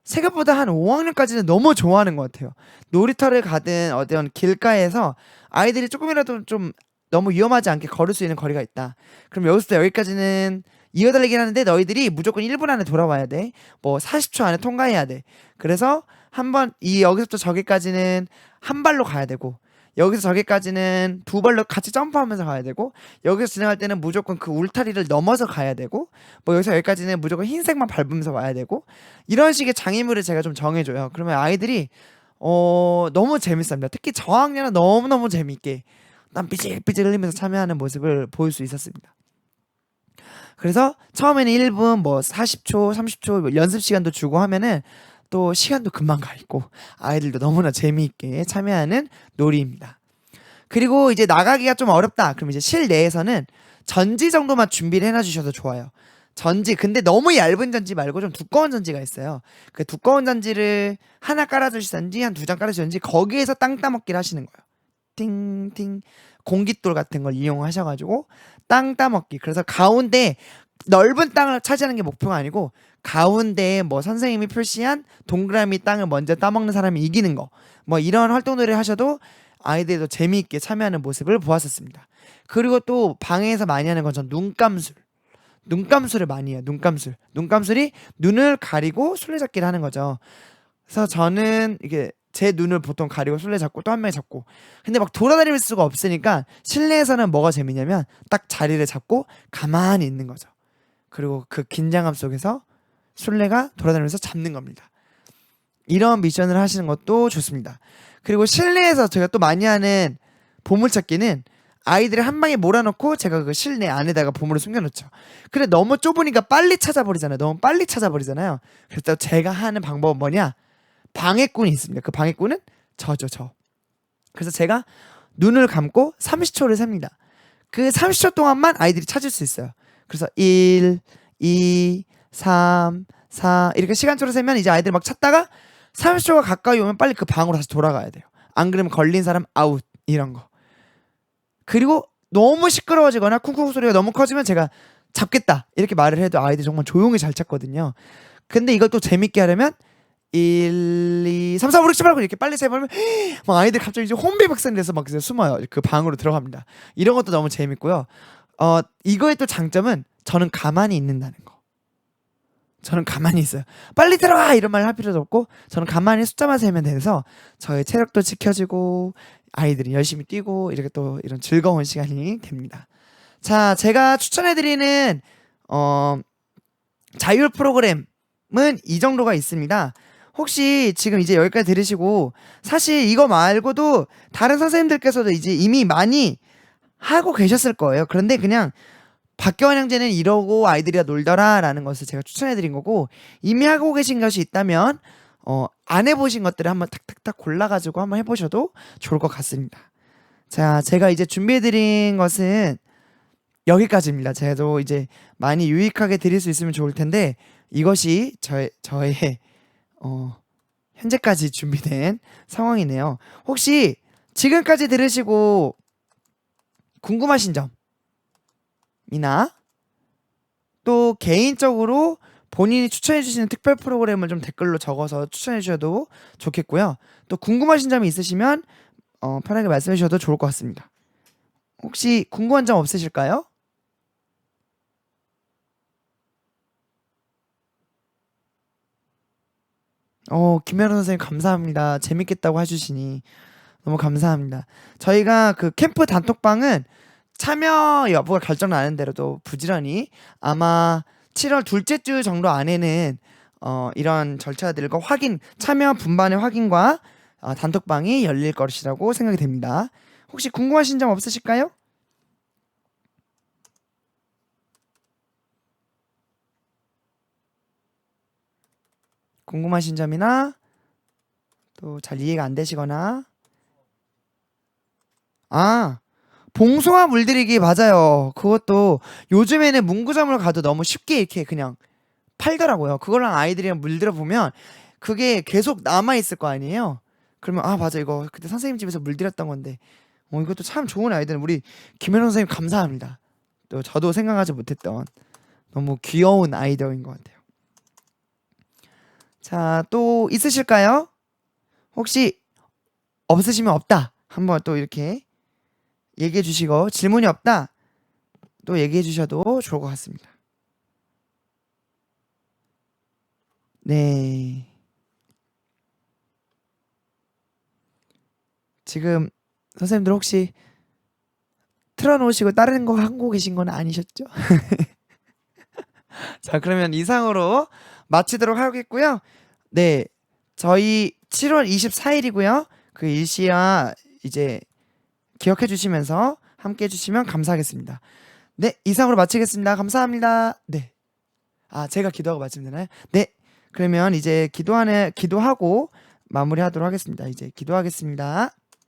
생각보다 한 5학년까지는 너무 좋아하는 것 같아요. 놀이터를 가든 어떤 길가에서 아이들이 조금이라도 좀 너무 위험하지 않게 걸을 수 있는 거리가 있다. 그럼 여기서 여기까지는 이어달리기 하는데 너희들이 무조건 1분 안에 돌아와야 돼. 뭐 40초 안에 통과해야 돼. 그래서 여기서부터 저기까지는 한 발로 가야 되고 여기서 저기까지는 두 발로 같이 점프하면서 가야 되고 여기서 진행할 때는 무조건 그 울타리를 넘어서 가야 되고 뭐 여기서 여기까지는 무조건 흰색만 밟으면서 와야 되고 이런 식의 장애물을 제가 좀 정해줘요. 그러면 아이들이 너무 재밌습니다. 특히 저학년은 너무너무 재밌게 땀 삐질삐질 흘리면서 참여하는 모습을 볼 수 있었습니다. 그래서 처음에는 1분 뭐 40초 30초 연습 시간도 주고 하면은 또 시간도 금방 가 있고 아이들도 너무나 재미있게 참여하는 놀이입니다. 그리고 이제 나가기가 좀 어렵다. 그럼 이제 실내에서는 전지 정도만 준비를 해놔주셔도 좋아요. 전지, 근데 너무 얇은 전지 말고 좀 두꺼운 전지가 있어요. 그 두꺼운 전지를 하나 깔아주시든지 한 2장 깔아주시든지 거기에서 땅 따먹기를 하시는 거예요. 팅팅 공깃돌 같은 걸 이용하셔가지고 땅 따먹기. 그래서 가운데 넓은 땅을 차지하는 게 목표가 아니고 가운데에 뭐 선생님이 표시한 동그라미 땅을 먼저 따먹는 사람이 이기는 거 뭐 이런 활동들을 하셔도 아이들도 재미있게 참여하는 모습을 보았었습니다. 그리고 또 방에서 많이 하는 건 전 눈감술을 많이 해요. 눈감술이 눈을 가리고 술래잡기를 하는 거죠. 그래서 저는 이게 제 눈을 보통 가리고 술래 잡고 또 한 명이 잡고. 근데 막 돌아다닐 수가 없으니까 실내에서는 뭐가 재밌냐면 딱 자리를 잡고 가만히 있는 거죠. 그리고 그 긴장감 속에서 술래가 돌아다니면서 잡는 겁니다. 이런 미션을 하시는 것도 좋습니다. 그리고 실내에서 제가 또 많이 하는 보물찾기는 아이들이 한 방에 몰아넣고 제가 그 실내 안에다가 보물을 숨겨놓죠. 근데 너무 좁으니까 빨리 찾아버리잖아요. 너무 빨리 찾아버리잖아요. 그래서 제가 하는 방법은 뭐냐? 방해꾼이 있습니다. 그 방해꾼은 저죠, 저. 그래서 제가 눈을 감고 30초를 셉니다. 그 30초 동안만 아이들이 찾을 수 있어요. 그래서 1, 2, 3, 4 이렇게 시간초로 세면 이제 아이들이 막 찾다가 30초가 가까이 오면 빨리 그 방으로 다시 돌아가야 돼요. 안 그러면 걸린 사람 아웃 이런 거. 그리고 너무 시끄러워지거나 쿵쿵 소리가 너무 커지면 제가 잡겠다 이렇게 말을 해도 아이들이 정말 조용히 잘 찾거든요. 근데 이걸 또 재밌게 하려면 1, 2, 3, 4, 5, 6, 7, 8, 9 이렇게 빨리 세버리면 막 아이들 갑자기 이제 혼비백산이 돼서 막 이제 숨어요. 그 방으로 들어갑니다. 이런 것도 너무 재밌고요. 이거의 또 장점은 저는 가만히 있는다는 거. 저는 가만히 있어요. 빨리 들어와 이런 말 할 필요도 없고 저는 가만히 숫자만 세면 돼서 저의 체력도 지켜지고 아이들이 열심히 뛰고 이렇게 또 이런 즐거운 시간이 됩니다. 자, 제가 추천해드리는 자율 프로그램은 이 정도가 있습니다. 혹시 지금 이제 여기까지 들으시고 사실 이거 말고도 다른 선생님들께서도 이제 이미 많이 하고 계셨을 거예요. 그런데 그냥 박겨원 형제는 이러고 아이들이랑 놀더라 라는 것을 제가 추천해드린 거고, 이미 하고 계신 것이 있다면 안 해보신 것들을 한번 탁탁탁 골라가지고 한번 해보셔도 좋을 것 같습니다. 자, 제가 이제 준비해드린 것은 여기까지입니다. 제가 이제 많이 유익하게 드릴 수 있으면 좋을 텐데 이것이 저의 현재까지 준비된 상황이네요. 혹시 지금까지 들으시고 궁금하신 점이나 또 개인적으로 본인이 추천해 주시는 특별 프로그램을 좀 댓글로 적어서 추천해 주셔도 좋겠고요. 또 궁금하신 점이 있으시면 편하게 말씀해 주셔도 좋을 것 같습니다. 혹시 궁금한 점 없으실까요? 김현우 선생님 감사합니다. 재밌겠다고 해주시니 너무 감사합니다. 저희가 그 캠프 단톡방은 참여 여부가 결정 나는 대로도 부지런히 아마 7월 둘째 주 정도 안에는 이런 절차들과 참여 분반의 확인과 단톡방이 열릴 것이라고 생각이 됩니다. 혹시 궁금하신 점 없으실까요? 궁금하신 점이나 또 잘 이해가 안 되시거나 봉숭아 물들이기 맞아요. 그것도 요즘에는 문구점을 가도 너무 쉽게 이렇게 그냥 팔더라고요. 그거랑 아이들이랑 물들어 보면 그게 계속 남아 있을 거 아니에요. 그러면 맞아, 이거 그때 선생님 집에서 물들였던 건데 이것도 참 좋은 아이디어는 우리 김현우 선생님 감사합니다. 또 저도 생각하지 못했던 너무 귀여운 아이디어인 것 같아요. 자, 또 있으실까요? 혹시 없으시면 없다 한번 또 이렇게 얘기해 주시고, 질문이 없다 또 얘기해 주셔도 좋을 것 같습니다. 네, 지금 선생님들 혹시 틀어놓으시고 다른 거 하고 계신 건 아니셨죠? 자, 그러면 이상으로 마치도록 하겠고요. 네, 저희 7월 24일이고요. 그 일시야 이제 기억해 주시면서 함께 해주시면 감사하겠습니다. 네, 이상으로 마치겠습니다. 감사합니다. 네. 제가 기도하고 마치면 되나요? 네. 그러면 이제 기도하고 마무리하도록 하겠습니다. 이제 기도하겠습니다.